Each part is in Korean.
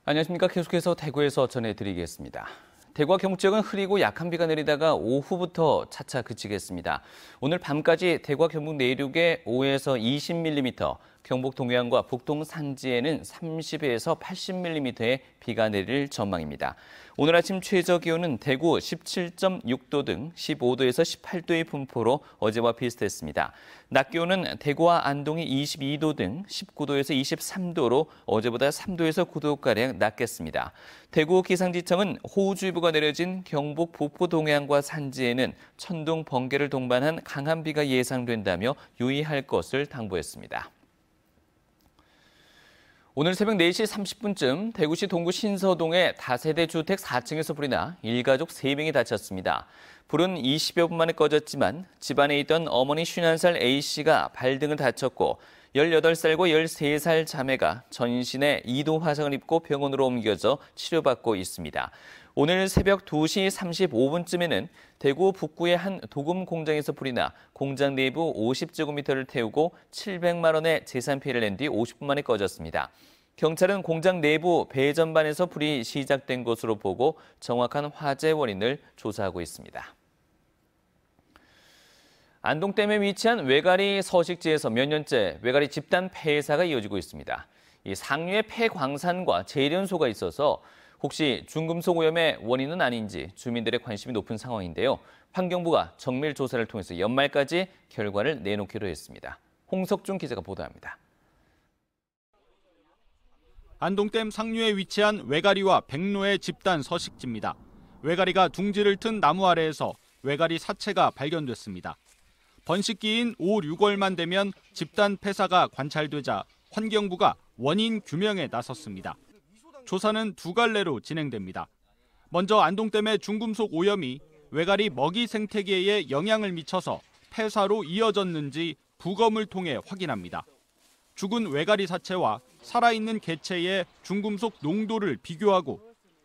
안녕하십니까. 계속해서 대구에서 전해드리겠습니다. 대구와 경북 지역은 흐리고 약한 비가 내리다가 오후부터 차차 그치겠습니다. 오늘 밤까지 대구와 경북 내륙에 5에서 20mm, 경북 동해안과 북동 산지에는 30에서 80mm의 비가 내릴 전망입니다. 오늘 아침 최저 기온은 대구 17.6도 등 15도에서 18도의 분포로 어제와 비슷했습니다. 낮 기온은 대구와 안동이 22도 등 19도에서 23도로 어제보다 3도에서 9도가량 낮겠습니다. 대구 기상지청은 호우주의보가 내려진 경북 북부 동해안과 산지에는 천둥, 번개를 동반한 강한 비가 예상된다며 유의할 것을 당부했습니다. 오늘 새벽 4시 30분쯤 대구시 동구 신서동의 다세대 주택 4층에서 불이 나 일가족 3명이 다쳤습니다. 불은 20여 분 만에 꺼졌지만 집안에 있던 어머니 51살 A씨가 발등을 다쳤고 18살과 13살 자매가 전신에 2도 화상을 입고 병원으로 옮겨져 치료받고 있습니다. 오늘 새벽 2시 35분쯤에는 대구 북구의 한 도금 공장에서 불이 나 공장 내부 50제곱미터를 태우고 700만 원의 재산 피해를 낸 뒤 50분 만에 꺼졌습니다. 경찰은 공장 내부 배전반에서 불이 시작된 것으로 보고 정확한 화재 원인을 조사하고 있습니다. 안동댐에 위치한 외가리 서식지에서 몇 년째 외가리 집단 폐사가 이어지고 있습니다. 이 상류에 폐광산과 재련소가 있어서 혹시 중금속 오염의 원인은 아닌지 주민들의 관심이 높은 상황인데요. 환경부가 정밀 조사를 통해서 연말까지 결과를 내놓기로 했습니다. 홍석준 기자가 보도합니다. 안동댐 상류에 위치한 외가리와 백로의 집단 서식지입니다. 외가리가 둥지를 튼 나무 아래에서 외가리 사체가 발견됐습니다. 번식기인 5, 6월만 되면 집단 폐사가 관찰되자 환경부가 원인 규명에 나섰습니다. 조사는 두 갈래로 진행됩니다. 먼저 안동댐의 중금속 오염이 외가리 먹이 생태계에 영향을 미쳐서 폐사로 이어졌는지 부검을 통해 확인합니다. 죽은 외가리 사체와 살아있는 개체의 중금속 농도를 비교하고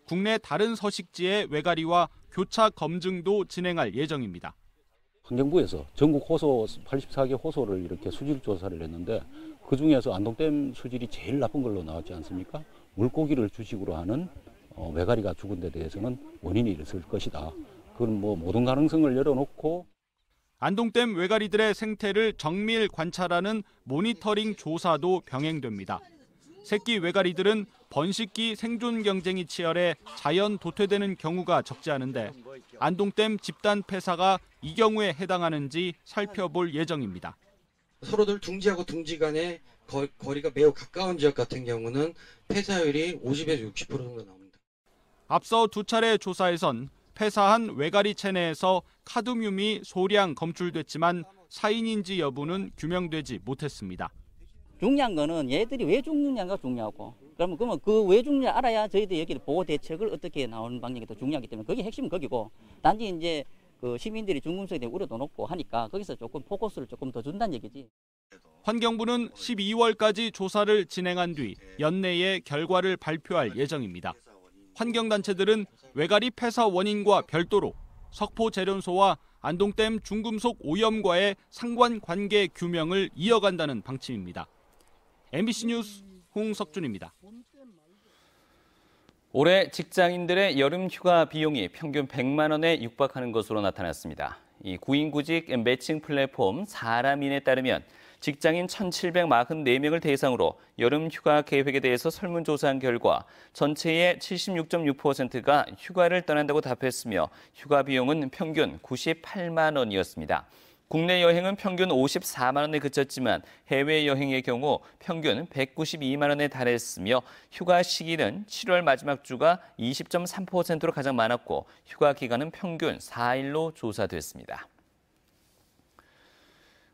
국내 다른 서식지의 외가리와 교차 검증도 진행할 예정입니다. 환경부에서 전국 호소 84개 호소를 이렇게 수질 조사를 했는데 그중에서 안동댐 수질이 제일 나쁜 걸로 나왔지 않습니까? 물고기를 주식으로 하는 외가리가 죽은 데 대해서는 원인이 있을 것이다. 그건 모든 가능성을 열어놓고 안동댐 외가리들의 생태를 정밀 관찰하는 모니터링 조사도 병행됩니다. 새끼 외가리들은 번식기 생존 경쟁이 치열해 자연 도태되는 경우가 적지 않은데 안동댐 집단 폐사가 이 경우에 해당하는지 살펴볼 예정입니다. 서로들 둥지하고 둥지 간의 거리가 매우 가까운 지역 같은 경우는 폐사율이 50에서 60% 정도 나옵니다. 앞서 두 차례 조사에선 폐사한 외가리 체내에서 카드뮴이 소량 검출됐지만 사인인지 여부는 규명되지 못했습니다. 중요한 거는 얘들이 왜 죽느냐가 중요하고 그러면 그 왜 죽느냐 알아야 저희들이 여기 보호 대책을 어떻게 나오는 방향이 더 중요하기 때문에 그게 핵심은 거기고 단지 이제 그 시민들이 중금속에 대한 우려도 높고 하니까 거기서 조금 포커스를 조금 더 준다는 얘기지. 환경부는 12월까지 조사를 진행한 뒤 연내에 결과를 발표할 예정입니다. 환경단체들은 외가리 폐사 원인과 별도로 석포 재련소와 안동댐 중금속 오염과의 상관관계 규명을 이어간다는 방침입니다. MBC 뉴스 홍석준입니다. 올해 직장인들의 여름 휴가 비용이 평균 100만 원에 육박하는 것으로 나타났습니다. 이 구인구직 매칭 플랫폼 사람인에 따르면 직장인 1,744명을 대상으로 여름 휴가 계획에 대해서 설문조사한 결과 전체의 76.6%가 휴가를 떠난다고 답했으며 휴가 비용은 평균 98만 원이었습니다. 국내 여행은 평균 54만 원에 그쳤지만 해외여행의 경우 평균 192만 원에 달했으며 휴가 시기는 7월 마지막 주가 20.3%로 가장 많았고 휴가 기간은 평균 4일로 조사됐습니다.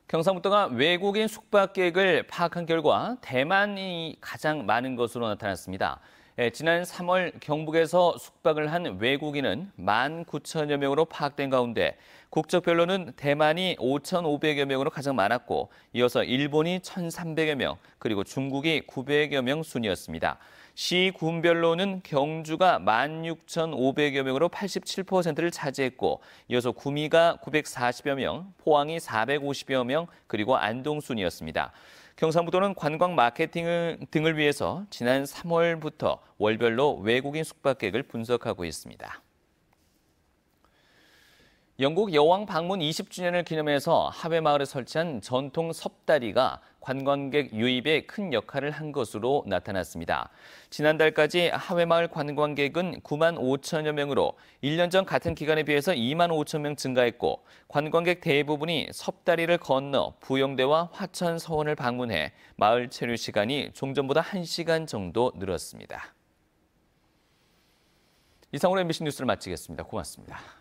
경상북도가 외국인 숙박 계획을 파악한 결과 대만이 가장 많은 것으로 나타났습니다. 지난 3월 경북에서 숙박을 한 외국인은 19,000여 명으로 파악된 가운데 국적별로는 대만이 5,500여 명으로 가장 많았고 이어서 일본이 1,300여 명, 그리고 중국이 900여 명 순이었습니다. 시 군별로는 경주가 16,500여 명으로 87%를 차지했고 이어서 구미가 940여 명, 포항이 450여 명, 그리고 안동 순이었습니다. 경상북도는 관광 마케팅 등을 위해서 지난 3월부터 월별로 외국인 숙박객을 분석하고 있습니다. 영국 여왕 방문 20주년을 기념해서 하회마을에 설치한 전통 섭다리가 관광객 유입에 큰 역할을 한 것으로 나타났습니다. 지난달까지 하회마을 관광객은 9만 5천여 명으로 1년 전 같은 기간에 비해서 2만 5천 명 증가했고 관광객 대부분이 섭다리를 건너 부영대와 화천 서원을 방문해 마을 체류 시간이 종전보다 1시간 정도 늘었습니다. 이상으로 MBC 뉴스를 마치겠습니다. 고맙습니다.